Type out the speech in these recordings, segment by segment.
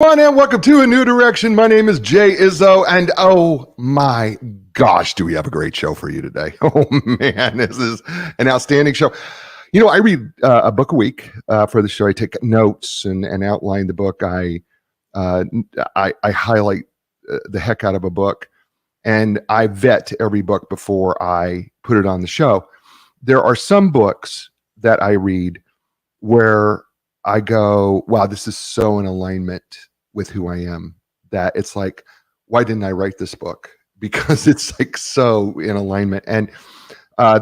Everyone, and welcome to A New Direction. My name is Jay Izzo, and oh my gosh, do we have a great show for you today. Oh man, this is an outstanding show. You know, I read a book a week for the show. I take notes and outline the book. I highlight the heck out of a book, and I vet every book before I put it on the show. There are some books that I read where I go, wow, this is so in alignment with who I am that it's like, why didn't I write this book? Because it's like so in alignment. And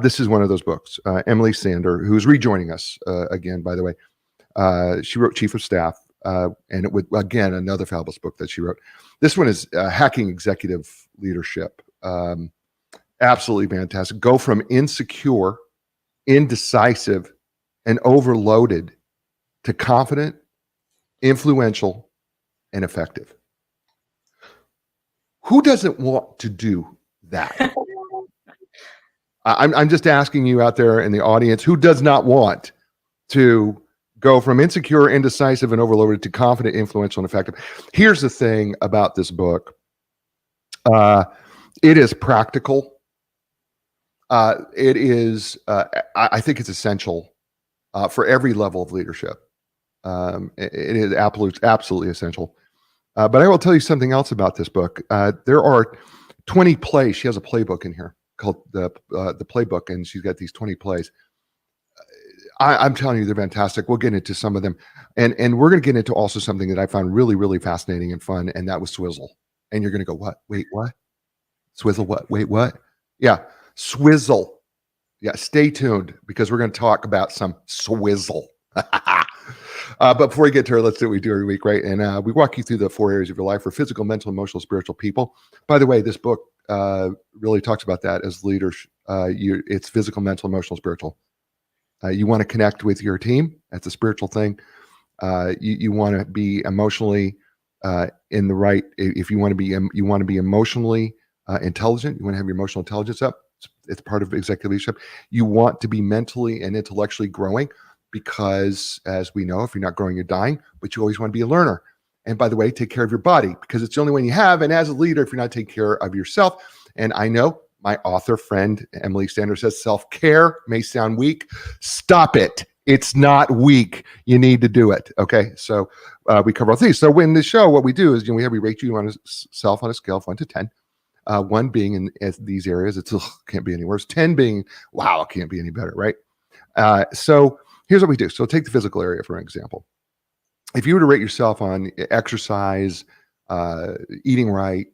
this is one of those books. Emily Sander, who's rejoining us again, by the way. She wrote Chief of Staff, and it would, again, another fabulous book that she wrote. This one is Hacking Executive Leadership. Absolutely fantastic. Go from insecure, indecisive, and overloaded to confident, influential, and effective. Who doesn't want to do that? I'm just asking you out there in the audience, who does not want to go from insecure, indecisive, and overloaded to confident, influential, and effective? Here's the thing about this book. It is practical. It is, I think it's essential for every level of leadership. It is absolutely essential. But I will tell you something else about this book. There are 20 plays. She has a playbook in here called the playbook, and she's got these 20 plays. I'm telling you, they're fantastic. We'll get into some of them. And we're going to get into also something that I found really, really fascinating and fun, and that was swizzle. And you're going to go, what? Wait, what? Swizzle what? Wait, what? Yeah, swizzle. Yeah, stay tuned because we're going to talk about some swizzle. But before we get to her, let's do what we do every week, right? And we walk you through the 4 areas of your life for physical, mental, emotional, spiritual people. By the way, this book really talks about that as leaders. It's physical, mental, emotional, spiritual. You want to connect with your team. That's a spiritual thing. You want to be emotionally in the right. If you want to be emotionally intelligent. You want to have your emotional intelligence up. It's part of executive leadership. You want to be mentally and intellectually growing. Because as we know, if you're not growing, you're dying, but you always want to be a learner. And by the way, take care of your body because it's the only one you have. And as a leader, if you're not taking care of yourself, and I know my author friend, Emily Sander, says self-care may sound weak. Stop it. It's not weak. You need to do it. Okay. So we cover all these. So in the show, what we do is, we rate you on yourself on a scale of 1 to 10. 1 being in these areas, it's can't be any worse. 10 being, wow, it can't be any better. Right. So here's what we do. So take the physical area for an example. If you were to rate yourself on exercise, eating right,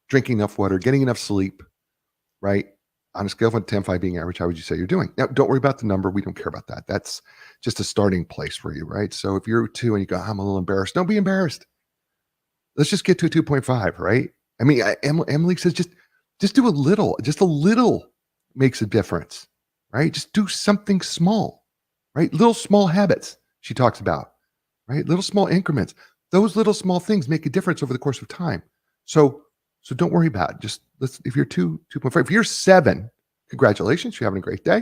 drinking enough water, getting enough sleep, right? On a scale of 1 to 10, 5 being average, how would you say you're doing? Now, don't worry about the number. We don't care about that. That's just a starting place for you, right? So if you're 2 and you go, I'm a little embarrassed, don't be embarrassed. Let's just get to a 2.5, right? I mean, Emily says just do a little. Just a little makes a difference, right? Just do something small. Right? Little small habits she talks about, right? Little small increments. Those little small things make a difference over the course of time. So don't worry about it. If you're 2.5, if you're 7, congratulations, you're having a great day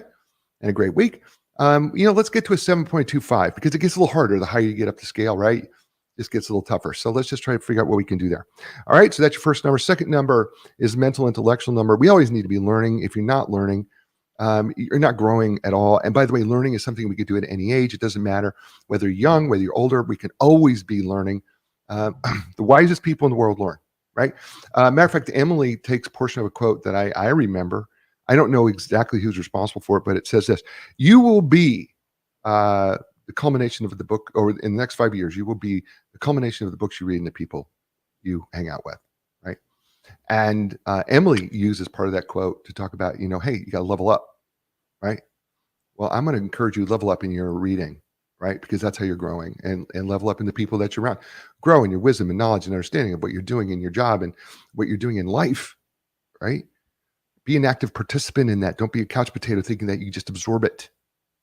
and a great week. Let's get to a 7.25 because it gets a little harder the higher you get up the scale, right? This gets a little tougher. So let's just try to figure out what we can do there. All right. So that's your first number. Second number is mental intellectual number. We always need to be learning. If you're not learning, you're not growing at all. And by the way, learning is something we could do at any age. It doesn't matter whether you're young, whether you're older, we can always be learning. The wisest people in the world learn, right? Matter of fact, Emily takes a portion of a quote that I remember. I don't know exactly who's responsible for it, but it says this: you will be the culmination of the book, or in the next 5 years, you will be the culmination of the books you read and the people you hang out with, right? And Emily uses part of that quote to talk about, hey, you got to level up, right? Well, I'm going to encourage you to level up in your reading, right? Because that's how you're growing, and level up in the people that you're around. Grow in your wisdom and knowledge and understanding of what you're doing in your job and what you're doing in life, right? Be an active participant in that. Don't be a couch potato thinking that you just absorb it.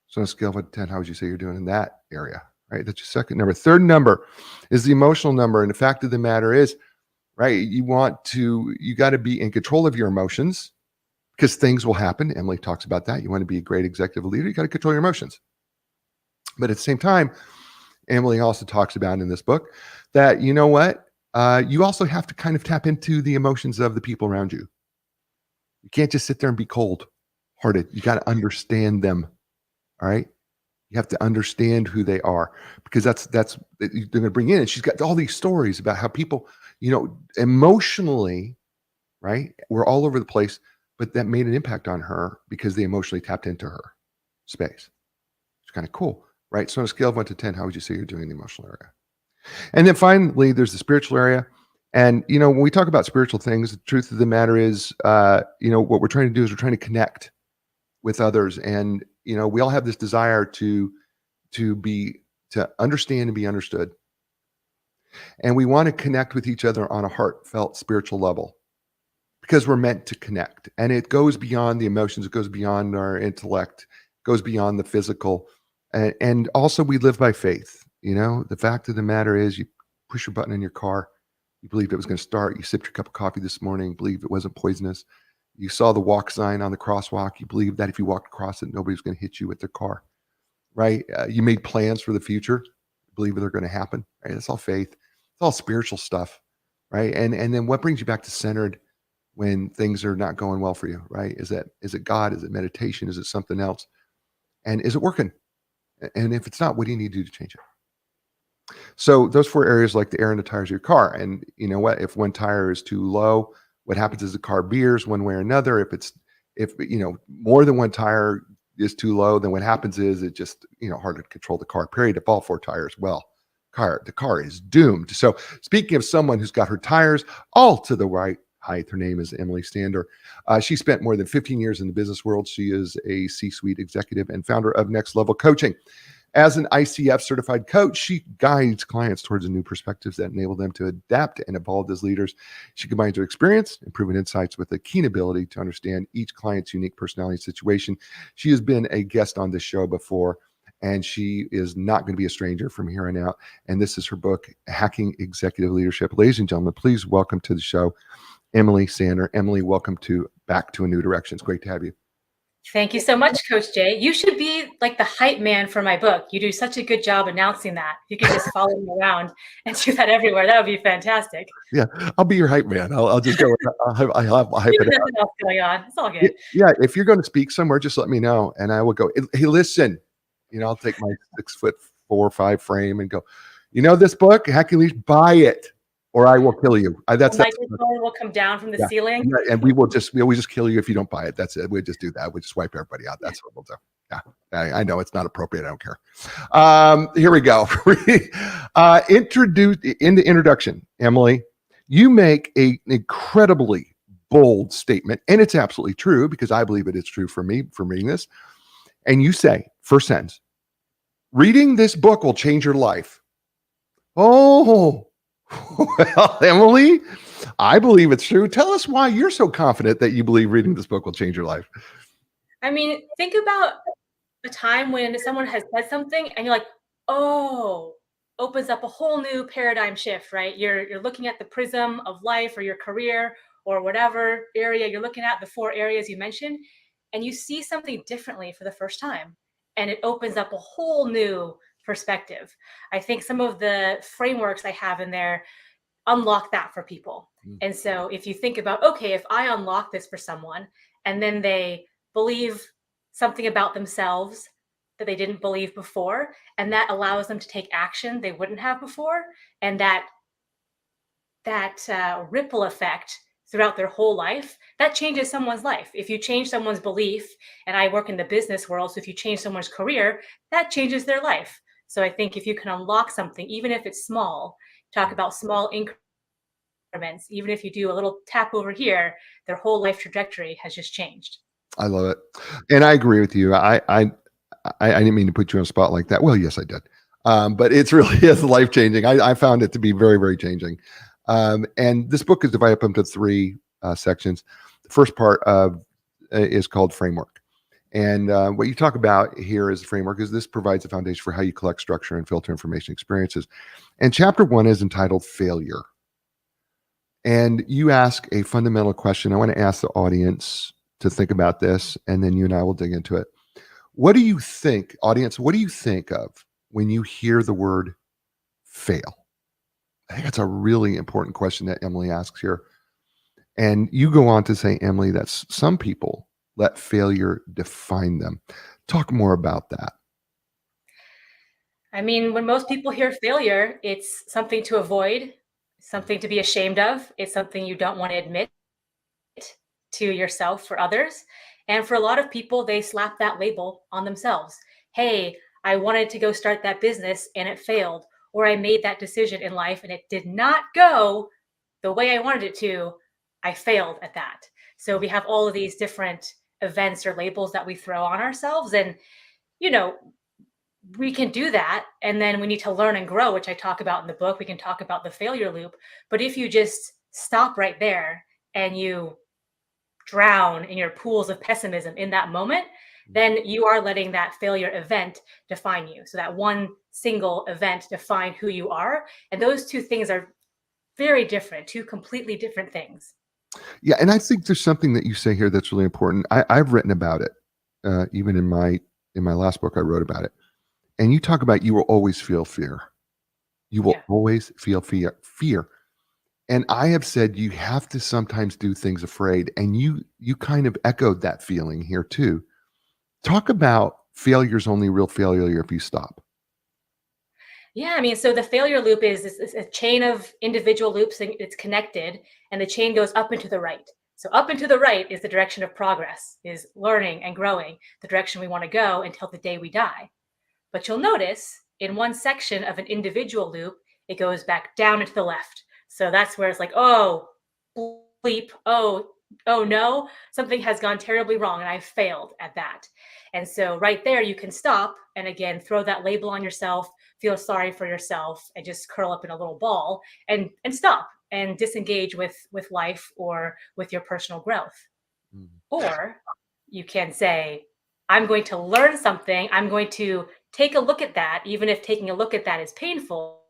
So on a scale of 1 to 10, how would you say you're doing in that area, right? That's your second number. Third number is the emotional number. And the fact of the matter is, right, you got to be in control of your emotions because things will happen. Emily talks about that. You want to be a great executive leader, you got to control your emotions. But at the same time, Emily also talks about in this book that, you know what? You also have to kind of tap into the emotions of the people around you. You can't just sit there and be cold hearted. You got to understand them. All right. You have to understand who they are, because that's they're going to bring in. And she's got all these stories about how people, emotionally, right? We're all over the place, but that made an impact on her because they emotionally tapped into her space. It's kind of cool, right? So on a scale of 1 to 10, how would you say you're doing in the emotional area? And then finally, there's the spiritual area. And when we talk about spiritual things, the truth of the matter is, what we're trying to do is we're trying to connect with others, and we all have this desire to understand and be understood, and we want to connect with each other on a heartfelt spiritual level, because we're meant to connect, and it goes beyond the emotions, it goes beyond our intellect, it goes beyond the physical, and also we live by faith. The fact of the matter is, you push your button in your car, you believed it was going to start, you sipped your cup of coffee this morning, believed it wasn't poisonous, you saw the walk sign on the crosswalk, you believed that if you walked across it, nobody's going to hit you with their car, right? You made plans for the future, believe they're going to happen, right? It's all faith, it's all spiritual stuff, right? And then what brings you back to centered when things are not going well for you, right? Is it God? Is it meditation? Is it something else? And is it working? And if it's not, what do you need to do to change it? So those 4 areas, like the air in the tires of your car. And you know what? If one tire is too low, what happens is the car veers one way or another. If more than one tire is too low, then what happens is it just harder to control the car. Period. If all 4 tires, well, the car is doomed. So speaking of someone who's got her tires all to the right height, her name is Emily Stander. She spent more than 15 years in the business world. She is a C-suite executive and founder of Next Level Coaching. As an ICF certified coach, she guides clients towards new perspectives that enable them to adapt and evolve as leaders. She combines her experience and proven insights with a keen ability to understand each client's unique personality and situation. She has been a guest on this show before, and she is not going to be a stranger from here on out. And this is her book, Hacking Executive Leadership. Ladies and gentlemen, please welcome to the show, Emily Stander. Emily, welcome back to A New Direction. It's great to have you. Thank you so much, Coach Jay. You should be like the hype man for my book. You do such a good job announcing that. If you could just follow me around and do that everywhere, that would be fantastic. Yeah, I'll be your hype man. I'll just go. I'll hype it out. Nothing else going on. It's all good. Yeah, if you're going to speak somewhere, just let me know, and I will go. Hey, listen, I'll take my 6'4" or 5 frame and go. This book, Hacking Leadership, buy it, or I will kill you. The microphone will come down from the ceiling, and we will just kill you if you don't buy it. That's it. We just do that. We just wipe everybody out. That's what we'll do. Yeah, I know it's not appropriate. I don't care. Here we go. In the introduction, Emily, you make an incredibly bold statement, and it's absolutely true, because I believe it is true for me from reading this. And you say, first sentence, reading this book will change your life. Oh, well, Emily, I believe it's true. Tell us why you're so confident that you believe reading this book will change your life. I mean, think about a time when someone has said something and you're like, oh, opens up a whole new paradigm shift, right? You're looking at the prism of life or your career or whatever area you're looking at, the 4 areas you mentioned, and you see something differently for the first time. And it opens up a whole new perspective. I think some of the frameworks I have in there unlock that for people. And so if you think about, okay, if I unlock this for someone and then they believe something about themselves that they didn't believe before, and that allows them to take action they wouldn't have before, and that ripple effect throughout their whole life, that changes someone's life. If you change someone's belief, and I work in the business world, so if you change someone's career, that changes their life. So I think if you can unlock something, even if it's small, talk about small increments, even if you do a little tap over here, their whole life trajectory has just changed. I love it. And I agree with you. I didn't mean to put you on a spot like that. Well, yes, I did. But it's really is life-changing. I found it to be very, very changing. And this book is divided up into 3 sections. The first part is called Framework. And what you talk about here as a framework is this provides a foundation for how you collect, structure, and filter information experiences. And chapter 1 is entitled Failure. And you ask a fundamental question. I want to ask the audience to think about this, and then you and I will dig into it. What do you think, audience, what do you think of when you hear the word fail? I think that's a really important question that Emily asks here. And you go on to say, Emily, that some people let failure define them. Talk more about that. I mean, when most people hear failure, it's something to avoid, something to be ashamed of. It's something you don't want to admit to yourself or others. And for a lot of people, they slap that label on themselves. Hey, I wanted to go start that business and it failed, or I made that decision in life and it did not go the way I wanted it to. I failed at that. So we have all of these different events or labels that we throw on ourselves. And, you know, we can do that. And then we need to learn and grow, which I talk about in the book. We can talk about the failure loop. But if you just stop right there and you drown in your pools of pessimism in that moment, then you are letting that failure event define you. So that one single event define who you are. And those two things are very different, two completely different things. Yeah, and I think there's something that you say here that's really important. I've written about it, even in my last book. I wrote about it, and you talk about you will always feel fear. You will Yeah. always feel fear. And I have said you have to sometimes do things afraid, and you kind of echoed that feeling here too. Talk about failure's only real failure if you stop. Yeah, I mean, so the failure loop is a chain of individual loops and it's connected, and the chain goes up and to the right. So up and to the right is the direction of progress, is learning and growing, the direction we want to go until the day we die. But you'll notice in one section of an individual loop, it goes back down and to the left. So that's where it's like, oh, bleep, oh no, something has gone terribly wrong and I failed at that. And so right there, you can stop and again throw that label on yourself, feel sorry for yourself, and just curl up in a little ball and stop and disengage with life or with your personal growth. Mm. Or you can say, I'm going to learn something. I'm going to take a look at that, even if taking a look at that is painful,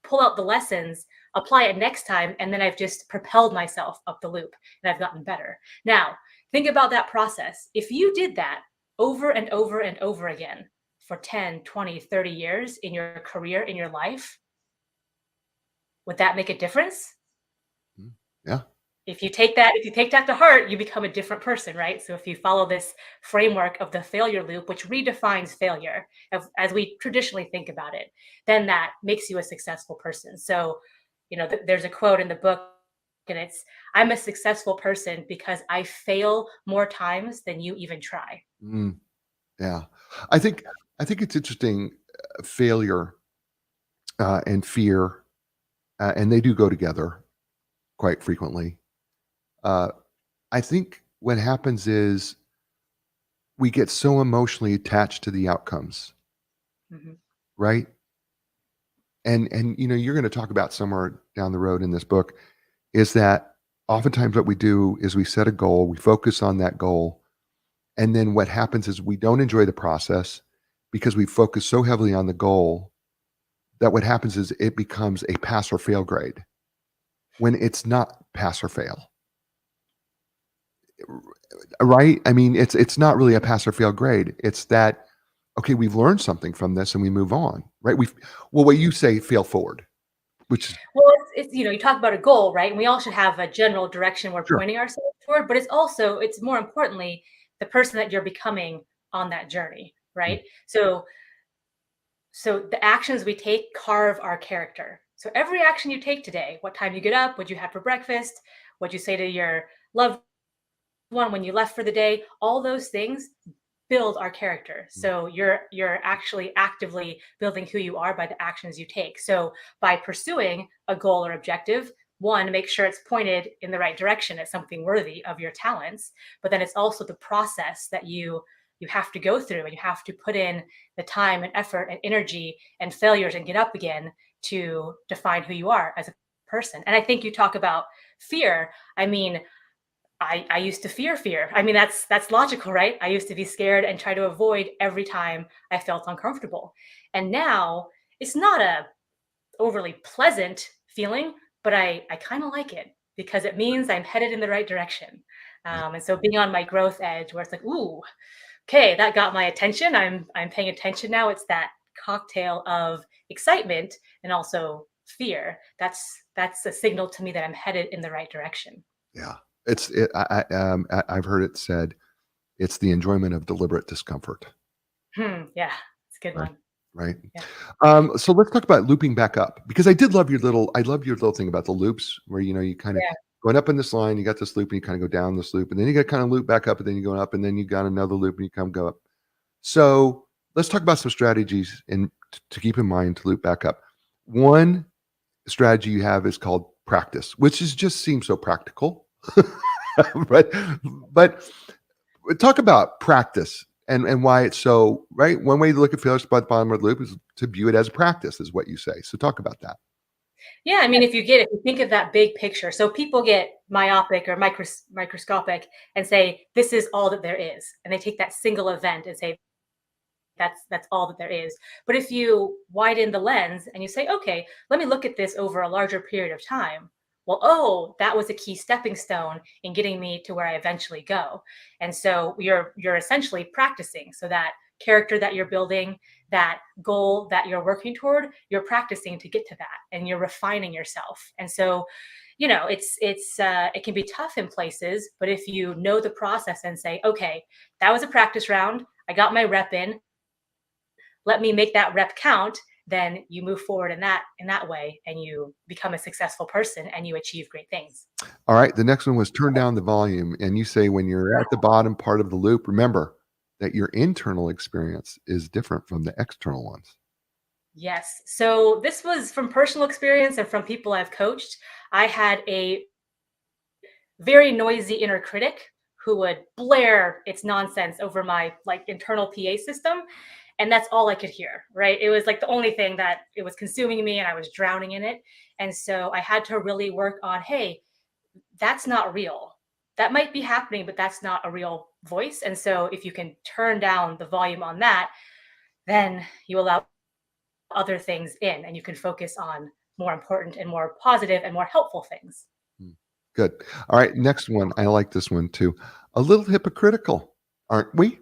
pull out the lessons, apply it next time, and then I've just propelled myself up the loop and I've gotten better. Now, think about that process. If you did that over and over and over again for 10, 20, 30 years in your career, in your life, would that make a difference? Mm. Yeah. If you take that to heart, you become a different person, right? So if you follow this framework of the failure loop, which redefines failure as we traditionally think about it, then that makes you a successful person. So, there's a quote in the book, and it's, I'm a successful person because I fail more times than you even try. Mm. Yeah. I think I think it's interesting, failure, and fear, and they do go together quite frequently. Uh, I think what happens is we get so emotionally attached to the outcomes, Mhm. right? And you're gonna talk about somewhere down the road in this book is that oftentimes what we do is we set a goal, we focus on that goal, and then what happens is we don't enjoy the process because we focus so heavily on the goal that what happens is it becomes a pass or fail grade when it's not pass or fail. Right? I mean, it's not really a pass or fail grade. It's that, okay, we've learned something from this and we move on, right? Well, what you say, fail forward, which is Well, you talk about a goal, right? And we all should have a general direction we're sure. pointing ourselves toward, but it's more importantly, the person that you're becoming on that journey, Mm, right? So the actions we take carve our character. So every action you take today, what time you get up, what you had for breakfast, what you say to your loved one when you left for the day, all those things build our character. mm, So you're actually actively building who you are by the actions you take. So by pursuing a goal or objective, one, make sure it's pointed in the right direction at something worthy of your talents, but then it's also the process that you have to go through, and you have to put in the time and effort and energy and failures and get up again to define who you are as a person. And I think you talk about fear. I mean, I used to fear. I mean, that's logical, right? I used to be scared and try to avoid every time I felt uncomfortable. And now it's not a overly pleasant feeling, but I kind of like it because it means I'm headed in the right direction. yeah, And so being on my growth edge where it's like, ooh, okay, that got my attention. I'm paying attention now. It's that cocktail of excitement and also fear, that's a signal to me that I'm headed in the right direction. Yeah. I've heard it said, it's the enjoyment of deliberate discomfort. Yeah, it's a good Right. one. Right. Yeah. So let's talk about looping back up, because I love your little thing about the loops where, you kind of Yeah. going up in this line, you got this loop and you kind of go down this loop and then you got to kind of loop back up and then you go up and then you got another loop and you come go up. So let's talk about some strategies to keep in mind to loop back up. One strategy you have is called practice, which is just seems so practical. but but talk about practice and why it's so right. One way to look at failure by the bottom of the loop is to view it as a practice, is what you say. So talk about that. Yeah, I mean, if you think of that big picture, so people get myopic or microscopic and say this is all that there is, and they take that single event and say that's all that there is. But if you widen the lens and you say, okay, let me look at this over a larger period of time. Well, oh, that was a key stepping stone in getting me to where I eventually go. And so you're essentially practicing. So that character that you're building, that goal that you're working toward, you're practicing to get to that, and you're refining yourself. And so, it can be tough in places, but if you know the process and say, okay, that was a practice round, I got my rep in, let me make that rep count, then you move forward in that way, and you become a successful person and you achieve great things. All right. The next one was turn down the volume. And you say when you're at the bottom part of the loop, remember that your internal experience is different from the external ones. Yes. So this was from personal experience and from people I've coached. I had a very noisy inner critic who would blare its nonsense over my like internal PA system, and that's all I could hear, right? It was like the only thing that it was consuming me, and I was drowning in it. And so I had to really work on, hey, that's not real. That might be happening, but that's not a real voice. And so if you can turn down the volume on that, then you allow other things in, and you can focus on more important and more positive and more helpful things. Hmm. Good. All right. Next one. I like this one too. A little hypocritical, aren't we?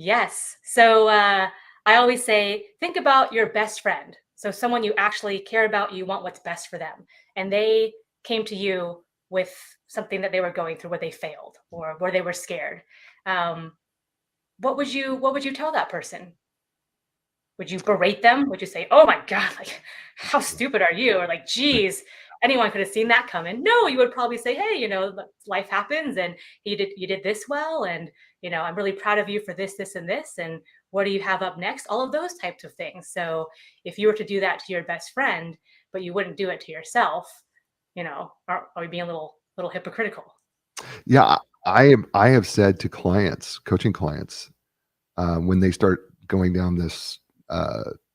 Yes. So I always say, think about your best friend. So someone you actually care about, you want what's best for them, and they came to you with something that they were going through, where they failed or where they were scared. Um, what would you tell that person? Would you berate them? Would you say, "Oh my god, like how stupid are you?" Or like, "Geez, anyone could have seen that coming." No, you would probably say, "Hey, life happens, and you did this well, and I'm really proud of you for this, this, and this, and what do you have up next?" All of those types of things. So if you were to do that to your best friend, but you wouldn't do it to yourself, are we being a little hypocritical? Yeah. I have said to clients, coaching clients, when they start going down this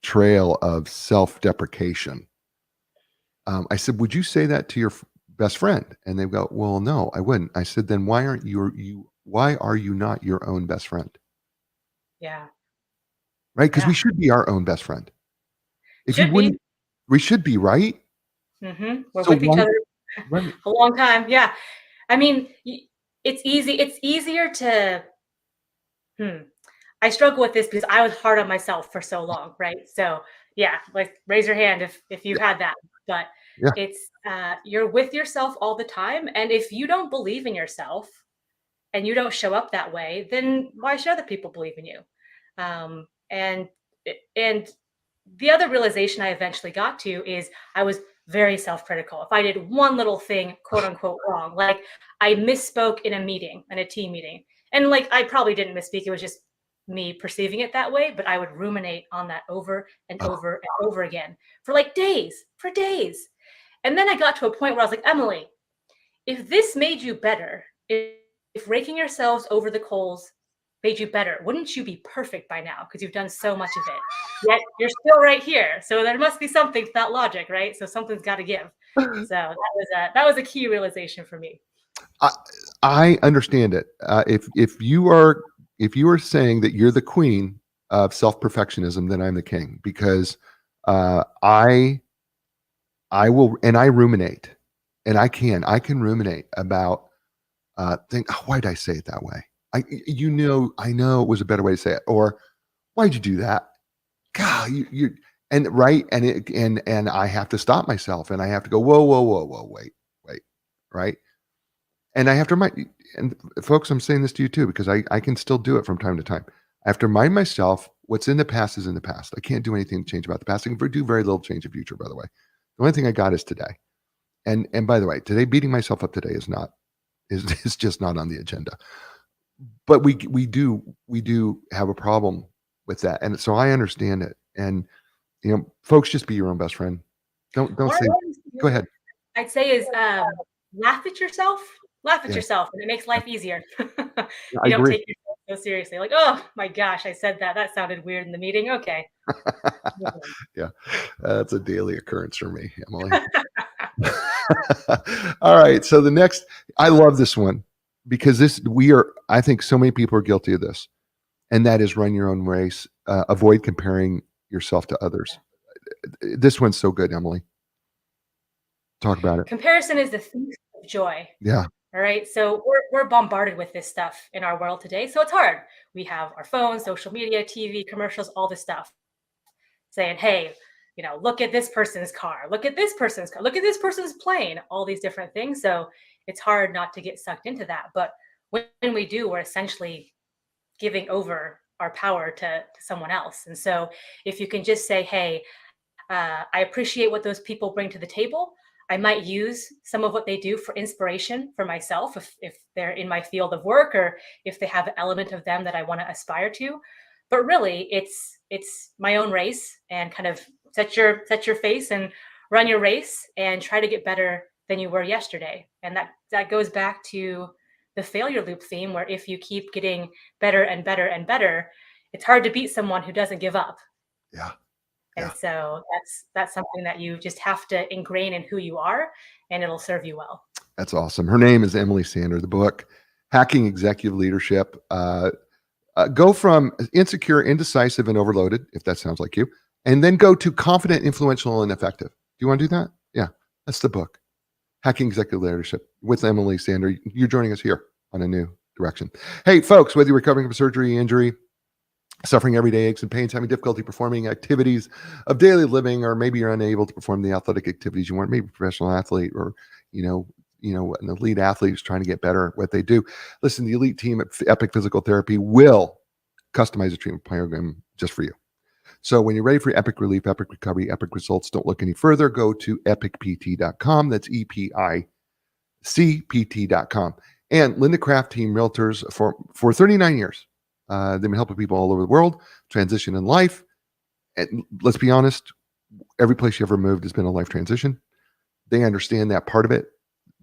trail of self-deprecation, I said, "Would you say that to your best friend?" And they go, "Well, no, I wouldn't." I said, "Then why aren't you? Why are you not your own best friend?" Yeah, Right? Because we yeah, should be our own best friend. If you should be. wouldn't, we should be, right? We're So with each why? other Right? a long time. Yeah, I mean, it's easy. It's easier to. Hmm. I struggle with this because I was hard on myself for so long, right? So yeah, like raise your hand if you've Yeah, had that. But yeah. it's you're with yourself all the time, and if you don't believe in yourself and you don't show up that way, then why should other people believe in you? And the other realization I eventually got to is I was very self-critical. If I did one little thing, quote unquote, wrong, like I misspoke in a meeting, in a team meeting, and like I probably didn't misspeak, it was just me perceiving it that way, but I would ruminate on that over and Oh, over and over again for like days, for days. And then I got to a point where I was like, Emily, if this made you better, if raking yourselves over the coals made you better, wouldn't you be perfect by now? Because you've done so much of it. Yet you're still right here. So there must be something to that logic, right? So something's got to give. So that was a key realization for me. I I understand it. If you are saying that you're the queen of self perfectionism, then I'm the king, because I will, and I ruminate, and I can ruminate about think, oh, why did I say it that way? I know it was a better way to say it, or why'd you do that? God, you And right, and I have to stop myself, and I have to go, whoa, whoa, whoa, whoa, wait, right, and I have to remind, and folks, I'm saying this to you too because I can still do it from time to time. I have to remind myself what's in the past is in the past. I can't do anything to change about the past. I can do very little change the future. By the way, the only thing I got is today. And by the way, today beating myself up today is not is just not on the agenda. But we do have a problem with that, and so I understand it. And folks, just be your own best friend. Don't One say. one thing Go ahead. I'd say is, laugh at yourself. Laugh at Yeah, yourself, and it makes life easier. I You don't agree. take yourself so seriously, like, "Oh my gosh, I said that. That sounded weird in the meeting. Okay, move Yeah, that's a daily occurrence for me, Emily. All right. So the next, I love this one because I think so many people are guilty of this, and that is run your own race. Avoid comparing yourself to others. This one's so good, Emily. Talk about it. Comparison is the thief of joy. Yeah. All right. So we're bombarded with this stuff in our world today. So it's hard. We have our phones, social media, TV, commercials, all this stuff saying, hey, look at this person's car, look at this person's car, look at this person's plane, all these different things. So it's hard not to get sucked into that. But when we do, we're essentially giving over our power to someone else. And so if you can just say, hey, I appreciate what those people bring to the table. I might use some of what they do for inspiration for myself if they're in my field of work or if they have an element of them that I want to aspire to. But really, it's my own race and kind of set your face and run your race and try to get better than you were yesterday. And that goes back to the failure loop theme, where if you keep getting better and better and better, it's hard to beat someone who doesn't give up. Yeah. And Yeah. so that's something that you just have to ingrain in who you are, and it'll serve you well. That's awesome. Her name is Emily Sander. The book, Hacking Executive Leadership. Go from insecure, indecisive, and overloaded, if that sounds like you, and then go to confident, influential, and effective. Do you want to do that? Yeah, that's the book, Hacking Executive Leadership with Emily Sander. You're joining us here on A New Direction. Hey, folks, whether you're recovering from surgery, injury, suffering everyday aches and pains, having difficulty performing activities of daily living, or maybe you're unable to perform the athletic activities you want, maybe a professional athlete or, an elite athlete who's trying to get better at what they do. Listen, the elite team at Epic Physical Therapy will customize a treatment program just for you. So when you're ready for epic relief, epic recovery, epic results, don't look any further. Go to epicpt.com. That's EPICPT.com. And Linda Craft Team Realtors for 39 years. They've been helping people all over the world transition in life. And let's be honest, every place you ever moved has been a life transition. They understand that part of it.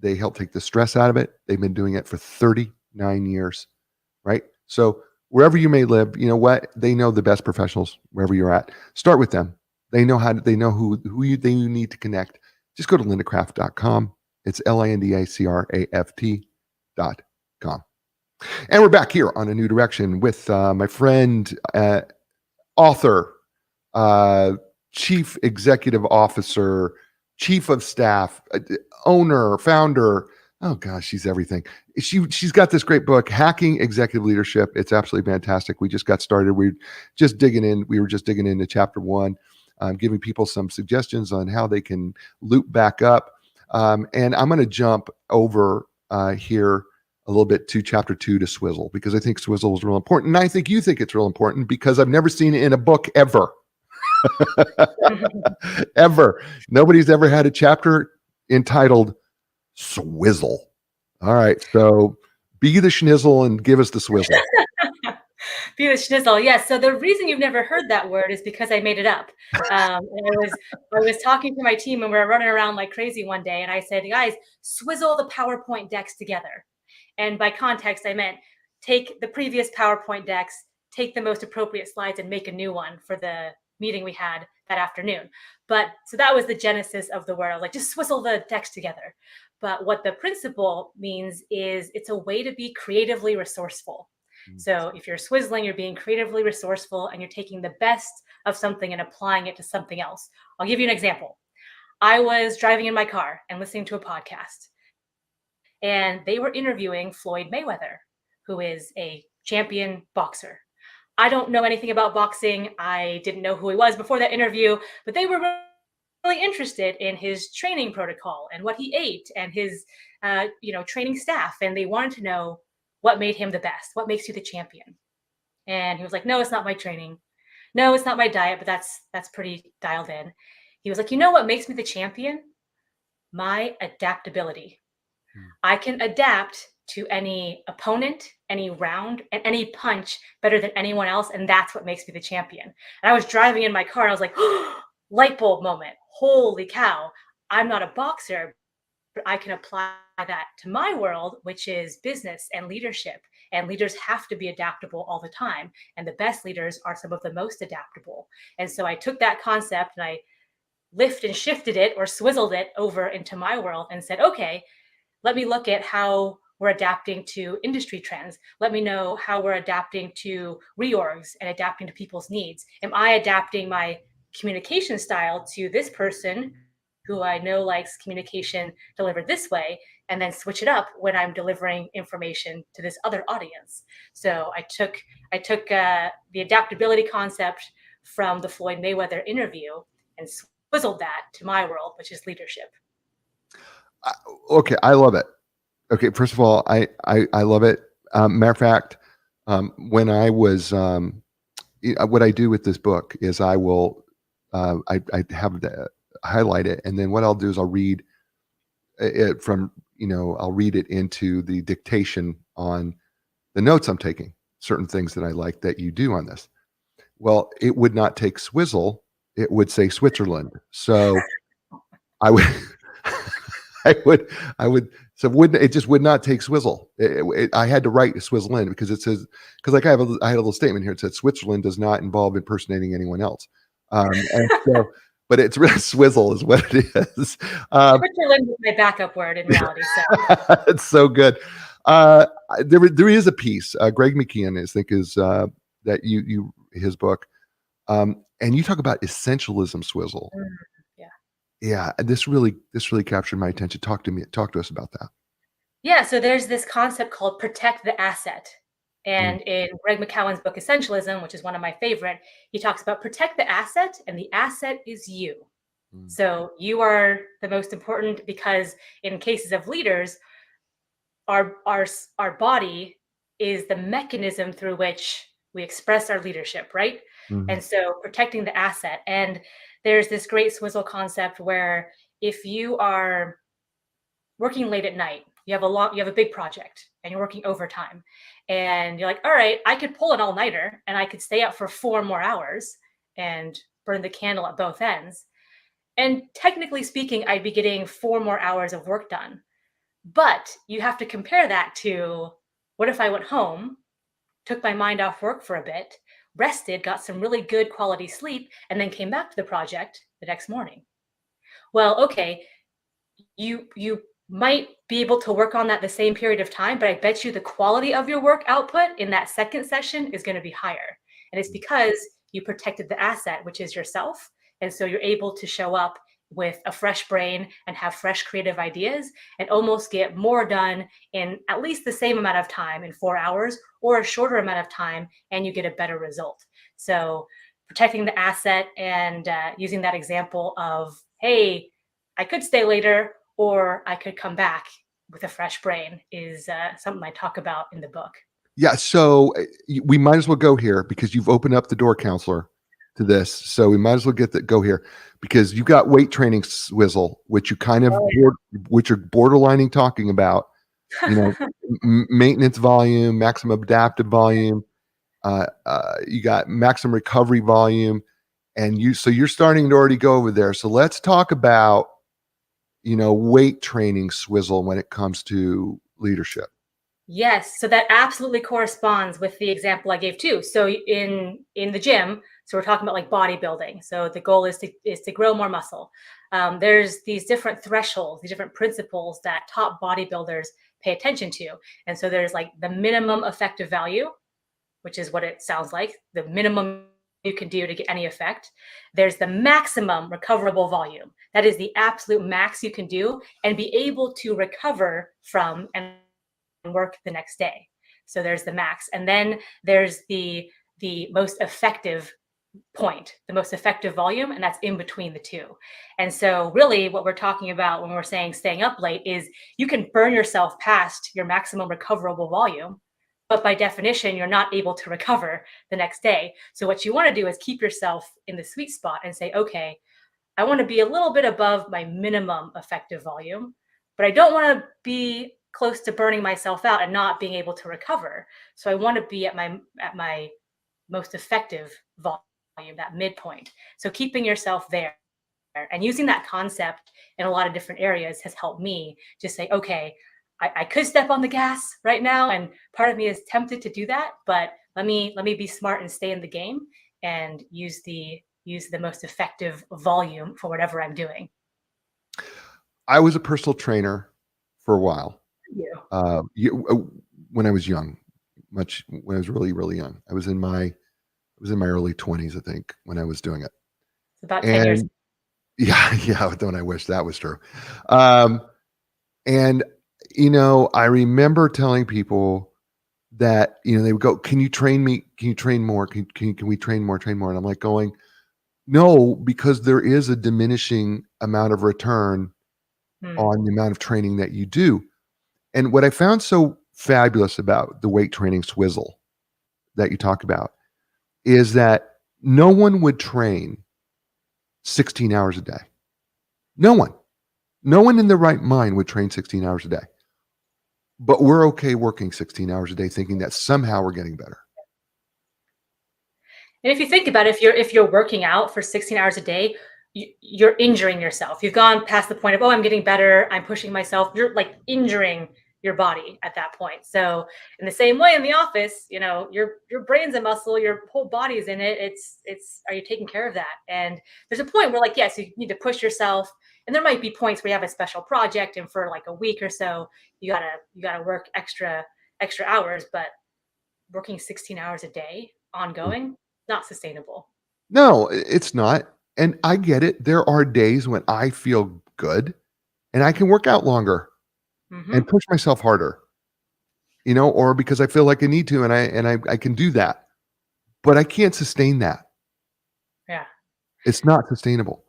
They help take the stress out of it. They've been doing it for 39 years, right? So wherever you may live, you know what? They know the best professionals wherever you're at. Start with them. They know who you need to connect. Just go to lindacraft.com. It's LINDACRAFT.com. And we're back here on A New Direction with my friend, author, chief executive officer, chief of staff, owner, founder. Oh gosh, she's everything. She's got this great book, Hacking Executive Leadership. It's absolutely fantastic. We just got started. We were just digging into chapter 1, giving people some suggestions on how they can loop back up. And I'm going to jump over here a little bit to chapter 2 to swizzle, because I think swizzle is real important. And I think you think it's real important because I've never seen it in a book ever. Ever. Nobody's ever had a chapter entitled Swizzle. All right. So be the schnizzle and give us the swizzle. Be the schnizzle. Yes. So the reason you've never heard that word is because I made it up. And I was talking to my team and we were running around like crazy one day, and I said, guys, swizzle the PowerPoint decks together. And by context, I meant take the previous PowerPoint decks, take the most appropriate slides, and make a new one for the meeting we had that afternoon. But so that was the genesis of the word. I was like, just swizzle the decks together. But what the principle means is it's a way to be creatively resourceful. So if you're swizzling, you're being creatively resourceful and you're taking the best of something and applying it to something else. I'll give you an example. I was driving in my car and listening to a podcast, and they were interviewing Floyd Mayweather, who is a champion boxer. I don't know anything about boxing. I didn't know who he was before that interview, but they were really interested in his training protocol and what he ate and his, training staff. And they wanted to know what made him the best, what makes you the champion. And he was like, no, it's not my training. No, it's not my diet, but that's pretty dialed in. He was like, you know what makes me the champion? My adaptability. Mm. I can adapt to any opponent, any round, and any punch better than anyone else. And that's what makes me the champion. And I was driving in my car, and I was like, light bulb moment. Holy cow. I'm not a boxer, but I can apply that to my world, which is business and leadership. And leaders have to be adaptable all the time. And the best leaders are some of the most adaptable. And so I took that concept and I lift and shifted it or swizzled it over into my world and said, okay, let me look at how we're adapting to industry trends. Let me know how we're adapting to reorgs and adapting to people's needs. Am I adapting my communication style to this person who I know likes communication delivered this way, and then switch it up when I'm delivering information to this other audience? So I took the adaptability concept from the Floyd Mayweather interview and swizzled that to my world, which is leadership. I, okay, I love it. Okay, first of all, I love it. Matter of fact, when I was what I do with this book is I will I have to highlight it, and then what I'll do is I'll read it from I'll read it into the dictation on the notes I'm taking. Certain things that I like that you do on this. Well, it would not take swizzle; it would say Switzerland. So I would. I would, so it just would not take swizzle. I had to write swizzle in because it says, because like I had a little statement here. It said Switzerland does not involve impersonating anyone else. And so, but it's really swizzle is what it is. Switzerland is my backup word in reality. So It's so good. There is a piece, Greg McKeon, I think is, that his book. And you talk about essentialism swizzle. yeah. Yeah, this really captured my attention. Talk to us about that. Yeah, so there's this concept called protect the asset. Mm, And in Greg McCowan's book, Essentialism, which is one of my favorite, he talks about protect the asset, and the asset is you. mm, So you are the most important because in cases of leaders, our body is the mechanism through which we express our leadership, right? mhm, And so protecting the asset. And there's this great swizzle concept where if you are working late at night, you have a big project and you're working overtime, and you're like, all right, I could pull an all-nighter and I could stay up for 4 more hours and burn the candle at both ends. And technically speaking, I'd be getting 4 more hours of work done. But you have to compare that to, what if I went home, took my mind off work for a bit, rested, got some really good quality sleep, and then came back to the project the next morning? Well, okay, you might be able to work on that the same period of time, but I bet you the quality of your work output in that second session is going to be higher. And it's because you protected the asset, which is yourself. And so you're able to show up with a fresh brain and have fresh creative ideas and almost get more done in at least the same amount of time, in 4 hours, or a shorter amount of time, and you get a better result. So protecting the asset and using that example of, hey, I could stay later or I could come back with a fresh brain is something I talk about in the book. yeah. So we might as well go here because you've opened up the door, counselor, to this. So we might as well go here because you got weight training swizzle, which you kind of Oh, which are borderlining talking about. You know, yeah. maintenance volume, maximum adaptive volume. You got maximum recovery volume, and you're starting to already go over there. So let's talk about weight training swizzle when it comes to leadership. Yes, so that absolutely corresponds with the example I gave too. So in the gym, so we're talking about like bodybuilding. So the goal is to grow more muscle. There's these different thresholds, these different principles that top bodybuilders pay attention to. And so there's like the minimum effective value, which is what it sounds like, the minimum you can do to get any effect. There's the maximum recoverable volume. That is the absolute max you can do and be able to recover from and work the next day. So there's the max. And then there's the the most effective point, the most effective volume, and that's in between the two. And so, really, what we're talking about when we're saying staying up late is you can burn yourself past your maximum recoverable volume, but by definition, you're not able to recover the next day. So, what you want to do is keep yourself in the sweet spot and say, okay, I want to be a little bit above my minimum effective volume, but I don't want to be close to burning myself out and not being able to recover. So I want to be at my most effective volume, that midpoint. So keeping yourself there and using that concept in a lot of different areas has helped me just say, okay, I could step on the gas right now, and part of me is tempted to do that, but let me be smart and stay in the game and use the most effective volume for whatever I'm doing. I was a personal trainer for a while. You. When I was young, much when I was really, really young. I was in my early 20s, I think, when I was doing it. It's about 10 years. And yeah, yeah, don't I wish that was true. Um, and I remember telling people that, they would go, "Can you train me? Can you train more? Can we train more?" And I'm like going, "No, because there is a diminishing amount of return Hmm. on the amount of training that you do." And what I found so fabulous about the weight training swizzle that you talk about is that no one would train 16 hours a day. No one. No one in their right mind would train 16 hours a day. But we're okay working 16 hours a day thinking that somehow we're getting better. And if you think about it, if you're working out for 16 hours a day, you're injuring yourself. You've gone past the point of, oh, I'm getting better, I'm pushing myself. You're like injuring your body at that point. So in the same way in the office, your brain's a muscle, your whole body's in it. It's are you taking care of that? And there's a point where, like, yes, you need to push yourself. And there might be points where you have a special project and for like a week or so, you gotta work extra hours, but working 16 hours a day ongoing, not sustainable. No, it's not. And I get it. There are days when I feel good and I can work out longer and Hmm. push myself harder, or because I feel like I need to and I can do that. But I can't sustain that. Yeah. It's not sustainable.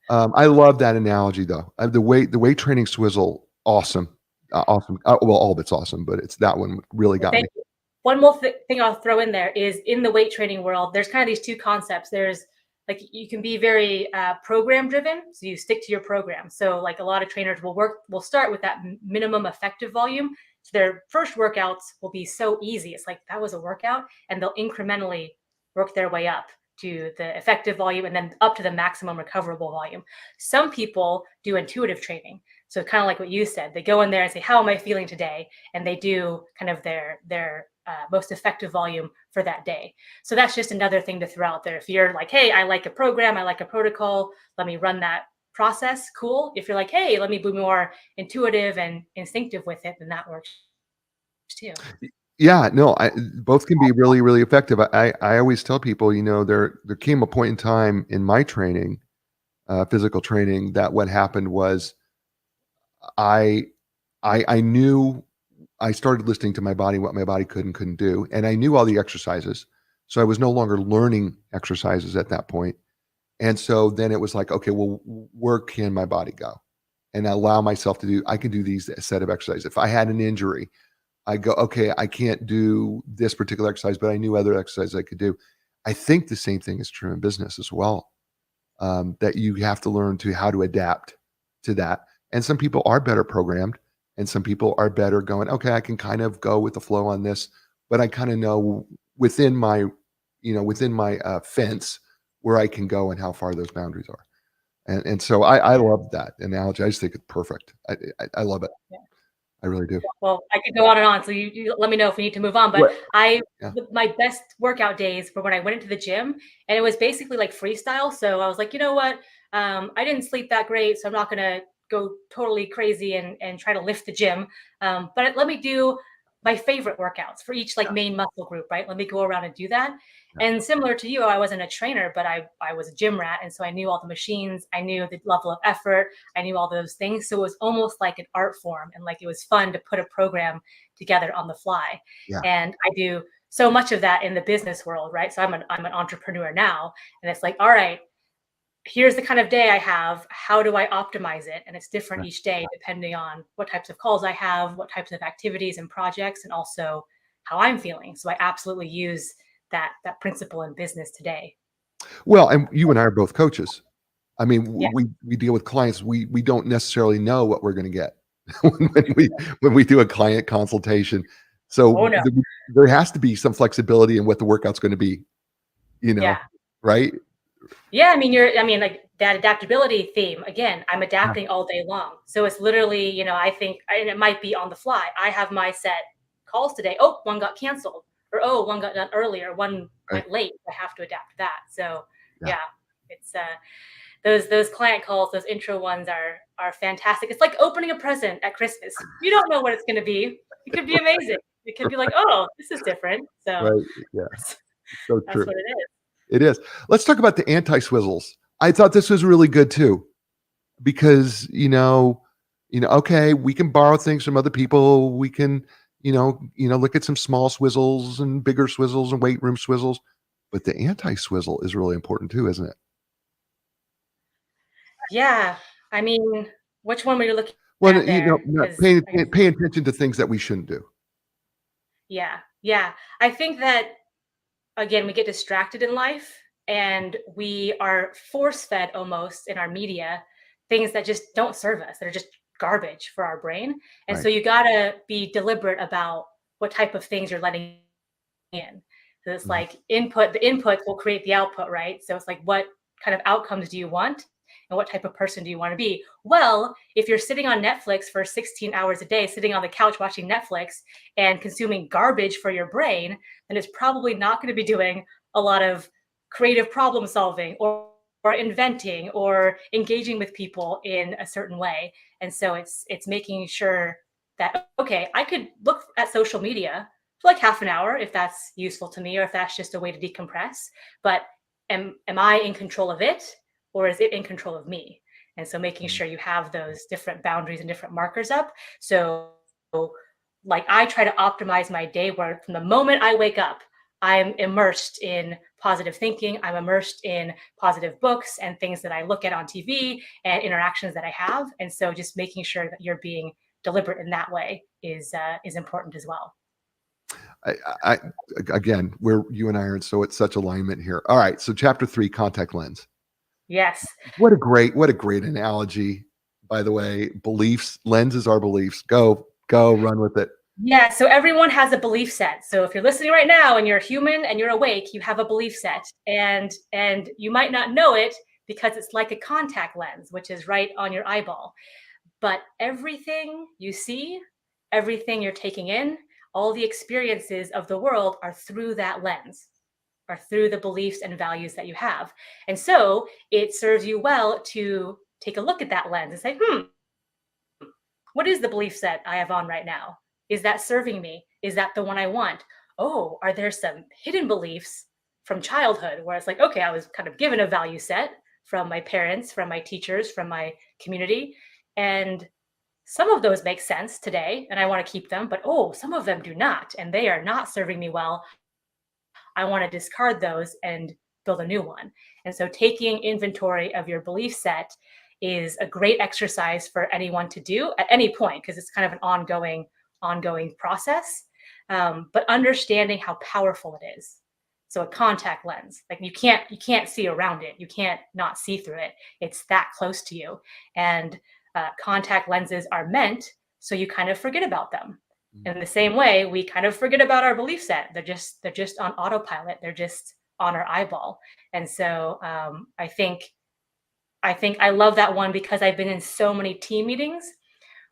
I love that analogy though. The weight training swizzle, awesome. Awesome. Well, all of it's awesome, but it's that one really Well, got thank me. you. One more thing I'll throw in there is in the weight training world, there's kind of these two concepts. There's like you can be very program driven, so you stick to your program. So like a lot of trainers will start with that minimum effective volume. So their first workouts will be so easy. It's like that was a workout, and they'll incrementally work their way up to the effective volume and then up to the maximum recoverable volume. Some people do intuitive training. So kind of like what you said, they go in there and say, "How am I feeling today?" And they do kind of their most effective volume for that day. So that's just another thing to throw out there. If you're like, "Hey, I like a program, I like a protocol, let me run that process," cool. If you're like, "Hey, let me be more intuitive and instinctive with it," then that works too. Yeah, no, both can be really, really effective. I always tell people, there came a point in time in my training, physical training, that what happened was I I knew I started listening to my body, what my body could and couldn't do, and I knew all the exercises. So I was no longer learning exercises at that point. And so then it was like, okay, well, where can my body go? And allow myself to I can do these set of exercises. If I had an injury, I go, okay, I can't do this particular exercise, but I knew other exercises I could do. I think the same thing is true in business as well. That you have to learn to how to adapt to that. And some people are better programmed, and some people are better going, okay, I can kind of go with the flow on this, but I kind of know within my, within my fence where I can go and how far those boundaries are. And so I Yeah. love that analogy. I just think it's perfect. I love it. Yeah. I really do. Well, I could go on and on, so you let me know if we need to move on. But Right. Yeah. my best workout days were when I went into the gym, and it was basically like freestyle. So I was like, you know what? I didn't sleep that great, so I'm not gonna go totally crazy and try to lift the gym. But let me do my favorite workouts for each like Yeah. main muscle group, right? Let me go around and do that. Yeah. And similar to you, I wasn't a trainer, but I was a gym rat, and so I knew all the machines, I knew the level of effort, I knew all those things. So it was almost like an art form, and like it was fun to put a program together on the fly. Yeah. And I do so much of that in the business world, right? So I'm an entrepreneur now, and it's like, all right, here's the kind of day I have. How do I optimize it? And it's different Right. each day depending on what types of calls I have, what types of activities and projects, and also how I'm feeling. So I absolutely use that principle in business today. Well, and you and I are both coaches. I mean, Yeah. we deal with clients. We don't necessarily know what we're going to get when we do a client consultation. Oh So no. there has to be some flexibility in what the workout's going to be. You Yeah. know, right? Yeah, I mean, like that adaptability theme, again, I'm Yeah. adapting all day long. So it's literally, I think, and it might be on the fly. I have my set calls today. Oh, one got canceled, or oh, one got done earlier, one Right. went late. I have to adapt to that. So Yeah. yeah, it's those client calls, those intro ones are fantastic. It's like opening a present at Christmas. You don't know what it's going to be. It could be amazing. It could be like, oh, this is different. So Right. Yeah. that's, So that's true. what it is. It is. Let's talk about the anti-swizzles. I thought this was really good too, because okay, we can borrow things from other people. We can, look at some small swizzles and bigger swizzles and weight room swizzles, but the anti-swizzle is really important too, isn't it? Yeah. I mean, which one were you looking Well, at there? not Because paying I guess, paying attention to things that we shouldn't do. yeah, yeah. I think that again, we get distracted in life and we are force fed almost in our media things that just don't serve us, that are just garbage for our brain. And Right. so you got to be deliberate about what type of things you're letting in. So it's Mhm. like the input will create the output, right? So it's like, what kind of outcomes do you want? And what type of person do you want to be? Well, if you're sitting on Netflix for 16 hours a day, sitting on the couch watching Netflix and consuming garbage for your brain, then it's probably not going to be doing a lot of creative problem solving or inventing or engaging with people in a certain way. And so it's making sure that okay, I could look at social media for like half an hour if that's useful to me or if that's just a way to decompress, but am I in control of it or is it in control of me? And so making Mhm. sure you have those different boundaries and different markers up. So like I try to optimize my day where from the moment I wake up, I'm immersed in positive thinking. I'm immersed in positive books and things that I look at on TV and interactions that I have. And so just making sure that you're being deliberate in that way is important as well. I again, where you and I are in such alignment here. All right, so chapter 3, contact lens. Yes. What a great analogy, by the way. Beliefs, lenses are beliefs. Go, run with it. Yeah, so everyone has a belief set. So if you're listening right now and you're human and you're awake, you have a belief set. And you might not know it because it's like a contact lens, which is right on your eyeball. But everything you see, everything you're taking in, all the experiences of the world are through that lens, are through the beliefs and values that you have. And so it serves you well to take a look at that lens and say, what is the belief set I have on right now? Is that serving me? Is that the one I want? Oh, are there some hidden beliefs from childhood where it's like, okay, I was kind of given a value set from my parents, from my teachers, from my community. And some of those make sense today and I want to keep them, but oh, some of them do not. And they are not serving me well. I want to discard those and build a new one. And so taking inventory of your belief set is a great exercise for anyone to do at any point because it's kind of an ongoing process. But understanding how powerful it is. So a contact lens, like you can't see around it. You can't not see through it. It's that close to you. And contact lenses are meant so you kind of forget about them. Mm. In the same way, we kind of forget about our belief set. They're just on autopilot. They're just on our eyeball. And so I think I love that one because I've been in so many team meetings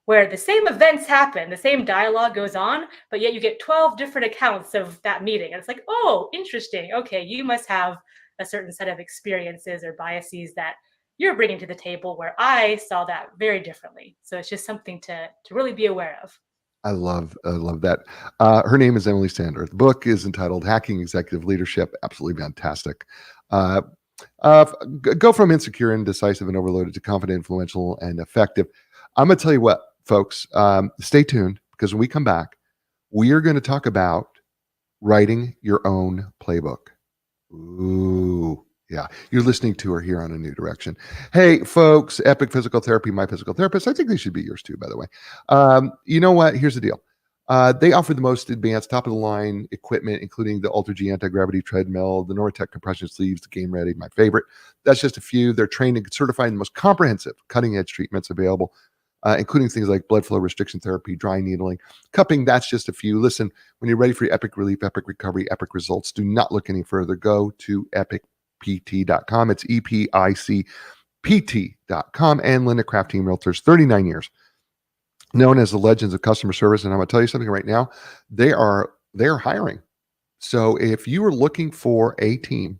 where the same events happen, the same dialogue goes on, but yet you get 12 different accounts of that meeting. And it's like, oh, interesting. Okay, you must have a certain set of experiences or biases that you're bringing to the table where I saw that very differently. So it's just something to really be aware of. I love that. Her name is Emily Sander. The book is entitled Hacking Executive Leadership. Absolutely fantastic. Uh, go from insecure and decisive and overloaded to confident, influential, and effective. I'm going to tell you what, folks, stay tuned because when we come back, we are going to talk about writing your own playbook. Ooh, yeah. You're listening to her here on A New Direction. Hey, folks, Epic Physical Therapy, my physical therapist. I think they should be yours too, by the way. You know what? Here's the deal. They offer the most advanced, top of the line equipment, including the Ultra G anti gravity treadmill, the Nortec compression sleeves, the Game Ready, my favorite. That's just a few. They're trained and certified in the most comprehensive, cutting edge treatments available, including things like blood flow restriction therapy, dry needling, cupping. That's just a few. Listen, when you're ready for your epic relief, epic recovery, epic results, do not look any further. Go to epicpt.com. It's EPICPT.com. And Linda Craft Team Realtors, 39 years, known as the legends of customer service. And I'm going to tell you something right now. They're hiring. So if you are looking for a team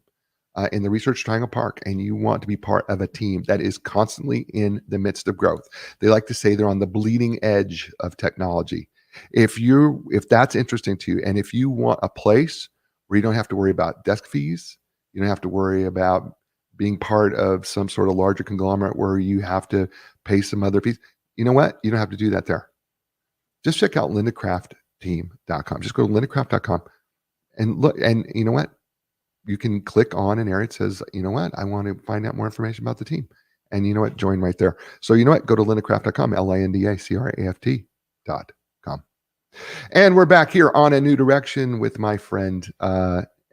in the Research Triangle Park and you want to be part of a team that is constantly in the midst of growth, they like to say they're on the bleeding edge of technology. If that's interesting to you, and if you want a place where you don't have to worry about desk fees, you don't have to worry about being part of some sort of larger conglomerate where you have to pay some other fees, you know what? You don't have to do that there. Just check out lindacraftteam.com. Just go to lindacraft.com and look, and you know what? You can click on an area. It says, you know what? I want to find out more information about the team. And you know what? Join right there. So you know what? Go to lindacraft.com, lindacraft.com. And we're back here on A New Direction with my friend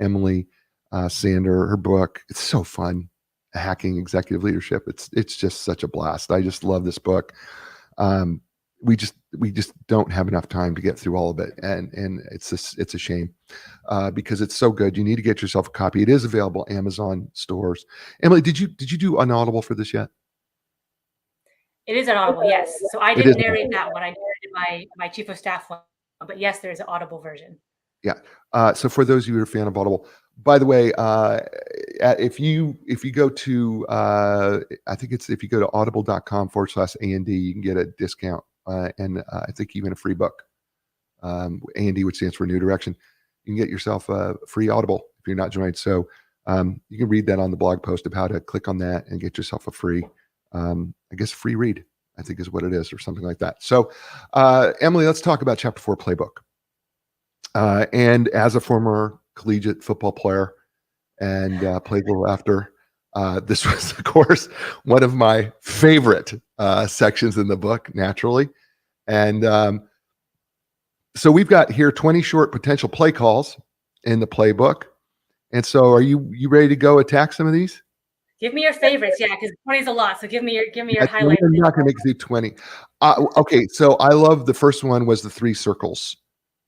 Emily Sander. Her book, it's so fun. Hacking Executive Leadership. It's just such a blast. I just love this book. We just don't have enough time to get through all of it, and it's a shame because it's so good. You need to get yourself a copy. It is available Amazon stores. Emily, did you do an Audible for this yet? It is an Audible, yes. So I It is. didn't narrate that one. I narrated my chief of staff one, but yes, there is an Audible version. Yeah. So for those of you who are a fan of Audible, by the way, if you go to I think it's if you go to audible.com/AND, you can get a discount and I think even a free book. AND, which stands for New Direction. You can get yourself a free Audible if you're not joined. So you can read that on the blog post of how to click on that and get yourself a free, I guess, free read, I think is what it is, or something like that. So Emily, let's talk about Chapter 4 Playbook. And as a former collegiate football player and played a little after, this was, of course, one of my favorite sections in the book, naturally. And so we've got here 20 short potential play calls in the playbook. And so are you ready to go attack some of these? Give me your favorites, yeah, because 20 is a lot. So give me your highlights. I'm not going to make you 20. Okay, so I love the first one was the 3 circles.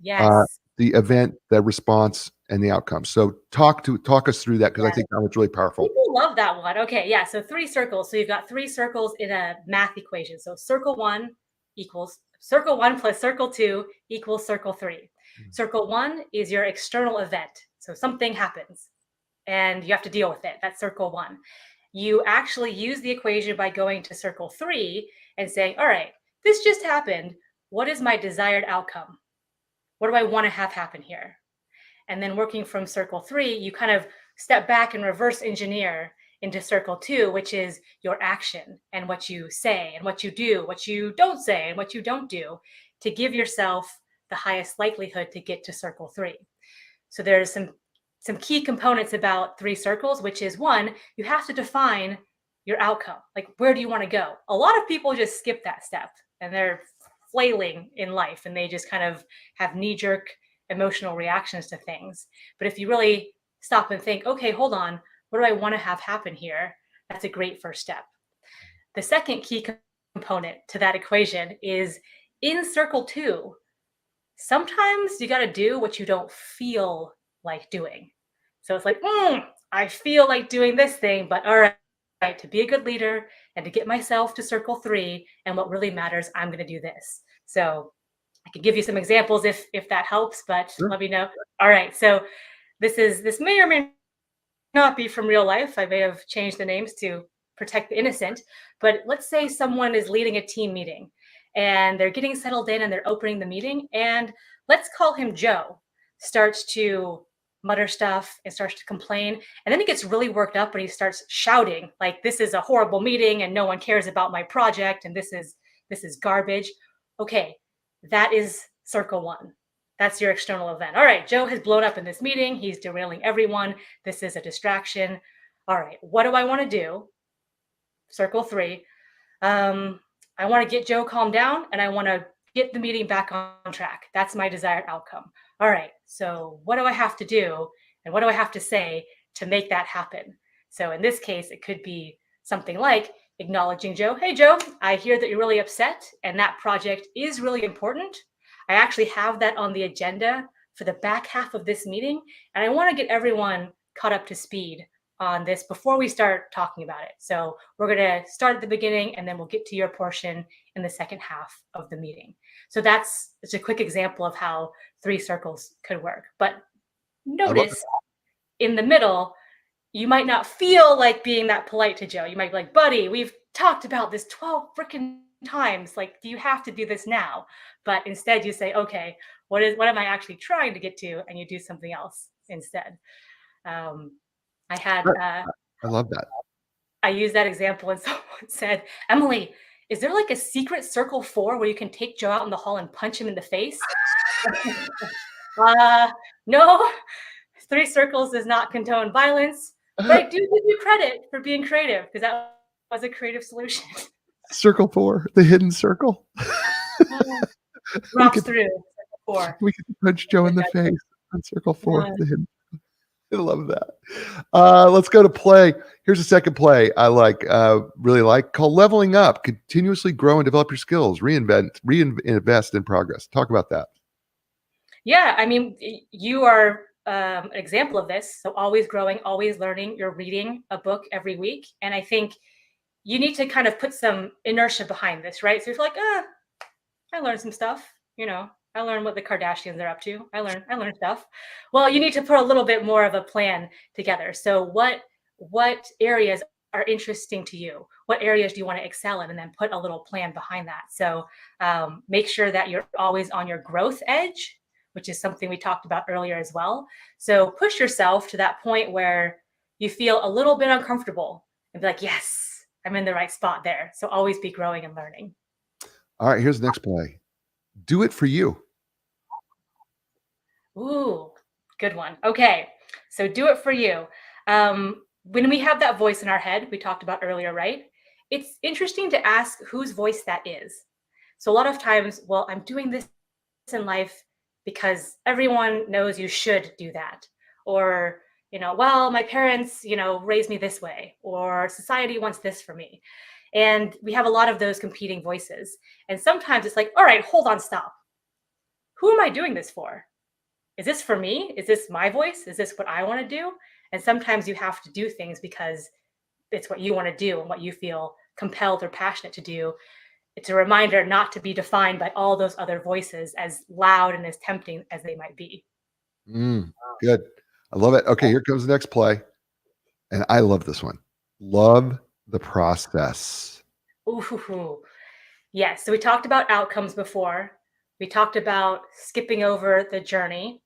Yes. The event, the response, and the outcome. So talk us through that because I think that was really powerful. People love that one. Okay, yeah. So 3 circles. So you've got 3 circles in a math equation. So circle 1 equals circle 1 plus circle 2 equals circle 3. Circle 1 is your external event. So something happens and you have to deal with it. That's circle 1. You actually use the equation by going to circle 3 and saying, all right, this just happened. What is my desired outcome? What do I want to have happen here? And then working from circle 3, you kind of step back and reverse engineer into circle 2, which is your action and what you say and what you do, what you don't say and what you don't do to give yourself the highest likelihood to get to circle 3. So there's some key components about 3 circles, which is 1, you have to define your outcome. Like, where do you want to go? A lot of people just skip that step and they're flailing in life and they just kind of have knee-jerk emotional reactions to things. But if you really stop and think, okay, hold on, what do I want to have happen here? That's a great first step. The second key component to that equation is in circle 2, sometimes you got to do what you don't feel like doing. So it's like, I feel like doing this thing, but all right, to be a good leader and to get myself to circle 3 and what really matters, I'm going to do this. So I can give you some examples if that helps, but Sure. Let me know. All right, so this may or may not be from real life. I may have changed the names to protect the innocent, but let's say someone is leading a team meeting and they're getting settled in and they're opening the meeting, and let's call him Joe, starts to mutter stuff and starts to complain, and then he gets really worked up and he starts shouting like, this is a horrible meeting and no one cares about my project and this is garbage. Okay, that is circle 1. That's your external event. All right, Joe has blown up in this meeting. He's derailing everyone. This is a distraction. All right, what do I want to do? Circle 3. Um, I want to get Joe calmed down and I want to get the meeting back on track. That's my desired outcome. All right, so what do I have to do and what do I have to say to make that happen? So in this case, it could be something like acknowledging Joe. Hey, Joe, I hear that you're really upset and that project is really important. I actually have that on the agenda for the back half of this meeting, and I want to get everyone caught up to speed on this before we start talking about it. So we're going to start at the beginning and then we'll get to your portion in the second half of the meeting. So that's just a quick example of how 3 circles could work. But I love notice in the middle, you might not feel like being that polite to Joe. You might be like, buddy, we've talked about this 12 freaking times. Like, do you have to do this now? But instead you say, okay, what am I actually trying to get to? And you do something else instead. I had I love that. I used that example and someone said, Emily, is there like a secret circle 4 where you can take Joe out in the hall and punch him in the face? No, 3 circles does not condone violence, but I do give you credit for being creative because that was a creative solution. Circle 4, the hidden circle. Drops through circle 4. We could punch Joe in the Exactly. face on circle 4. Yeah. The hidden. I love that. Let's go to play. Here's a second play I like, really like, called Leveling Up. Continuously grow and develop your skills. Reinvest in progress. Talk about that. Yeah, I mean, you are an example of this. So always growing, always learning. You're reading a book every week, and I think you need to kind of put some inertia behind this, right? So if you're like, I learned some stuff, I learned what the Kardashians are up to. I learned stuff. Well, you need to put a little bit more of a plan together. So what areas are interesting to you? What areas do you want to excel in? And then put a little plan behind that. So make sure that you're always on your growth edge, which is something we talked about earlier as well. So push yourself to that point where you feel a little bit uncomfortable and be like, yes, I'm in the right spot there. So always be growing and learning. All right, here's the next play. Do it for you. Ooh, good one. Okay, so do it for you. When we have that voice in our head, we talked about earlier, right? It's interesting to ask whose voice that is. So a lot of times, well, I'm doing this in life because everyone knows you should do that. Or, well, my parents, raised me this way, or society wants this for me. And we have a lot of those competing voices. And sometimes it's like, all right, hold on, stop. Who am I doing this for? Is this for me? Is this my voice? Is this what I want to do? And sometimes you have to do things because it's what you want to do and what you feel compelled or passionate to do. It's a reminder not to be defined by all those other voices, as loud and as tempting as they might be. Good. I love it. Okay, here comes the next play. And I love this one. Love the process. Ooh. Yes. So we talked about outcomes before. We talked about skipping over the journey,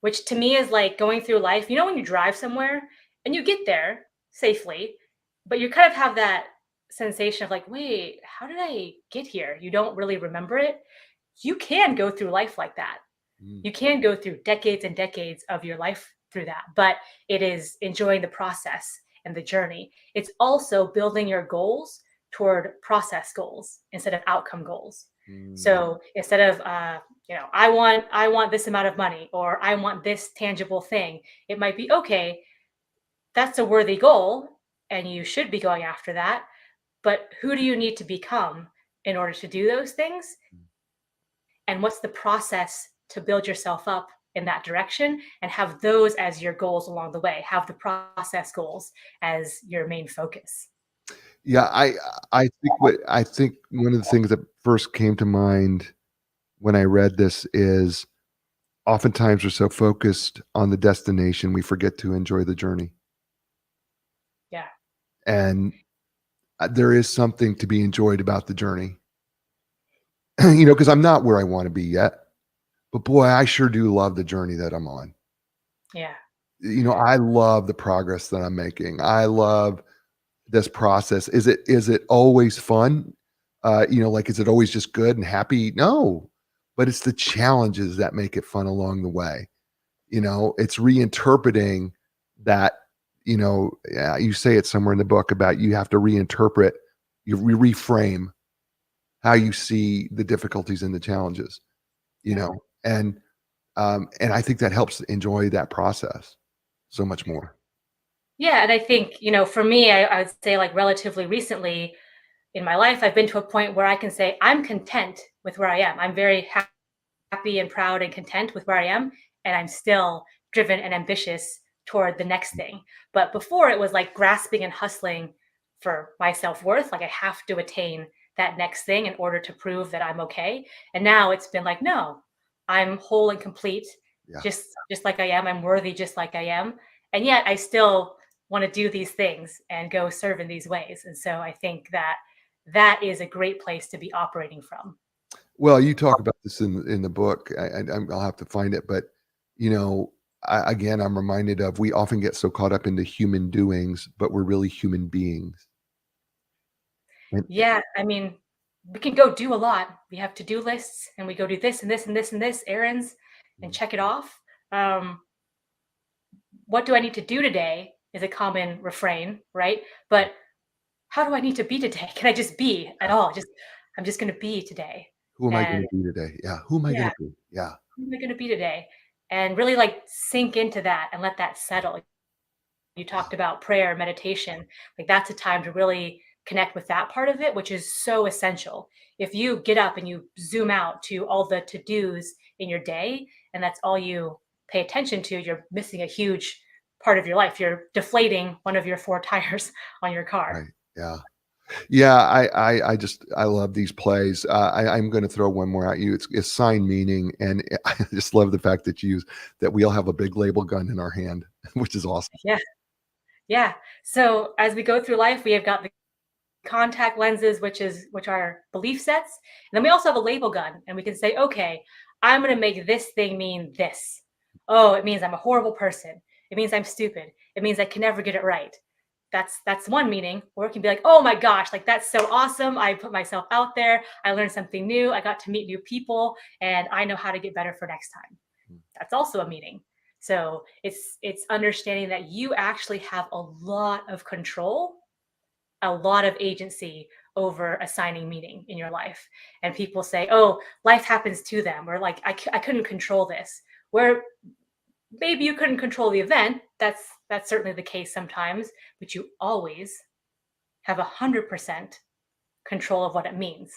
which to me is like going through life. When you drive somewhere and you get there safely, but you kind of have that sensation of like, wait, how did I get here? You don't really remember it. You can go through life like that. You can go through decades and decades of your life through that, but it is enjoying the process and the journey. It's also building your goals toward process goals instead of outcome goals. So instead of I want this amount of money, or I want this tangible thing, it might be, okay, that's a worthy goal and you should be going after that, but who do you need to become in order to do those things? And what's the process to build yourself up in that direction, and have those as your goals along the way? Have the process goals as your main focus. Yeah, I think one of the things that first came to mind when I read this is oftentimes we're so focused on the destination, we forget to enjoy the journey. Yeah. And there is something to be enjoyed about the journey. Because I'm not where I want to be yet. But boy, I sure do love the journey that I'm on. Yeah. I love the progress that I'm making. I love this process. Is it always fun? Like, is it always just good and happy? No. but it's the challenges that make it fun along the way. It's reinterpreting that, yeah, you say it somewhere in the book about you have to reinterpret, you reframe how you see the difficulties and the challenges, you Yeah. know, and I think that helps enjoy that process so much more. Yeah, and I think, for me, I would say like relatively recently in my life, I've been to a point where I can say I'm content with where I am. I'm very happy and proud and content with where I am, and I'm still driven and ambitious toward the next thing. But before it was like grasping and hustling for my self-worth, like I have to attain that next thing in order to prove that I'm okay. And now it's been like, no, I'm whole and complete, Yeah. just like I am. I'm worthy just like I am. And yet I still want to do these things and go serve in these ways. And so I think that that is a great place to be operating from. Well, you talk about this in the book. I'll have to find it, but you know, again, I'm reminded of we often get so caught up into human doings, but we're really human beings. And Yeah, I mean, we can go do a lot. We have to-do lists and we go do this and this and this and this errands and check it off. Um, what do I need to do today is a common refrain, right? But how do I need to be today? Can I just be at all? I'm just going to be today. who am I going And to be today? Yeah, who am I going yeah, to be? Yeah, who am I going to be today? And really like sink into that and let that settle. You yeah, talked about prayer, meditation, like that's a time to really connect with that part of it, which is so essential. If you get up and you zoom out to all the to-dos in your day, and that's all you pay attention to, you're missing a huge part of your life. You're deflating one of your four tires on your car. right. Yeah. Yeah, I just I love these plays. I'm going to throw one more at you. It's sign meaning, and I just love the fact that we all have a big label gun in our hand, which is awesome. Yeah. Yeah. So as we go through life, we have got the contact lenses, which are belief sets. And then we also have a label gun, and we can say, okay, I'm going to make this thing mean this. Oh, it means I'm a horrible person. It means I'm stupid. It means I can never get it right. That's one meaning. Or it can be like, oh my gosh, like that's so awesome. I put myself out there. I learned something new. I got to meet new people, and I know how to get better for next time. That's also a meaning. So it's understanding that you actually have a lot of control, a lot of agency over assigning meaning in your life. And people say, oh, life happens to them, or like, I couldn't control this. Where maybe you couldn't control the event. That's certainly the case sometimes, but you always have 100% control of what it means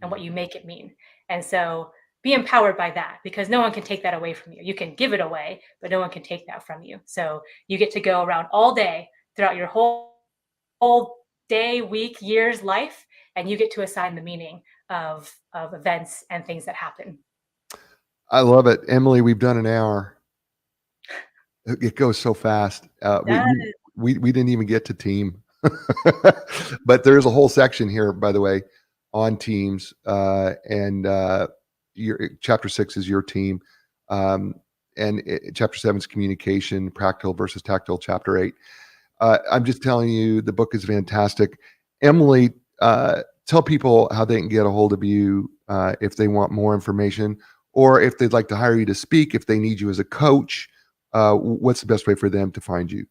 and what you make it mean. And so be empowered by that, because no one can take that away from you. You can give it away, but no one can take that from you. So you get to go around all day throughout your whole day, week, years, life, and you get to assign the meaning of events and things that happen. I love it, Emily. We've done an hour. It goes so fast. That We didn't even get to team, but there's a whole section here, by the way, on teams. And your chapter 6 is your team, um, and chapter 7 is communication, practical versus tactile. Chapter 8. I'm just telling you, the book is fantastic. Emily, tell people how they can get a hold of you if they want more information, or if they'd like to hire you to speak, if they need you as a coach. What's the best way for them to find you?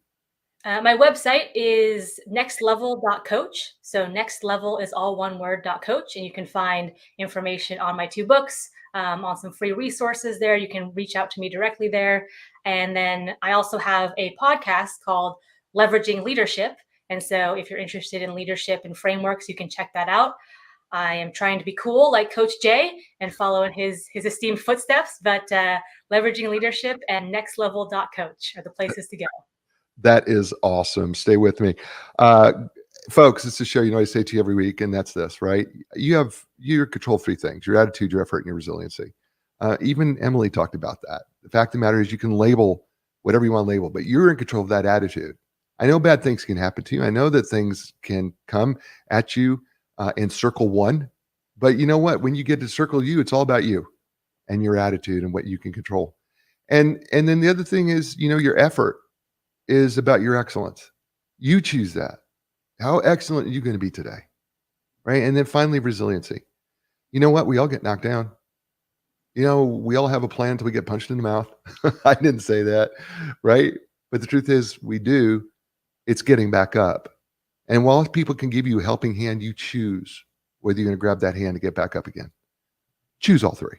My website is nextlevel.coach. So next level is all one word .coach, and you can find information on my two books, on some free resources there. You can reach out to me directly there. And then I also have a podcast called Leveraging Leadership. And so if you're interested in leadership and frameworks, you can check that out. I am trying to be cool like Coach Jay and follow in his esteemed footsteps, but leveraging leadership and nextlevel.coach are the places to go. That is awesome. Stay with me. Uh, Folks, it's a show, I say to you every week, and that's this, right? You control three things: your attitude, your effort, and your resiliency. Even Emily talked about that. The fact of the matter is you can label whatever you want to label, but you're in control of that attitude. I know bad things can happen to you. I know that things can come at you in circle one, but you know what? When you get to circle you, it's all about you and your attitude and what you can control. And then the other thing is, your effort is about your excellence. You choose that. How excellent are you going to be today? Right. And then finally, resiliency. You know what? We all get knocked down. We all have a plan until we get punched in the mouth. I didn't say that, right? But the truth is, we do. It's getting back up. And while people can give you a helping hand, you choose whether you're going to grab that hand to get back up again. Choose all three.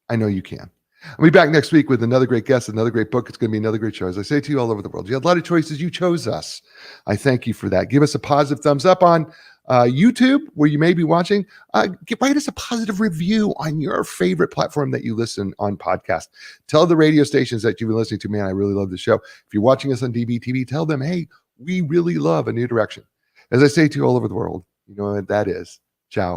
I know you can. I'll be back next week with another great guest, another great book. It's going to be another great show. As I say to you all over the world, you had a lot of choices. You chose us. I thank you for that. Give us a positive thumbs up on YouTube, where you may be watching. Write us a positive review on your favorite platform that you listen on podcast. Tell the radio stations that you've been listening to. Man, I really love the show. If you're watching us on DBTV, tell them, hey, we really love A New Direction. As I say to you all over the world, you know what that is. Ciao.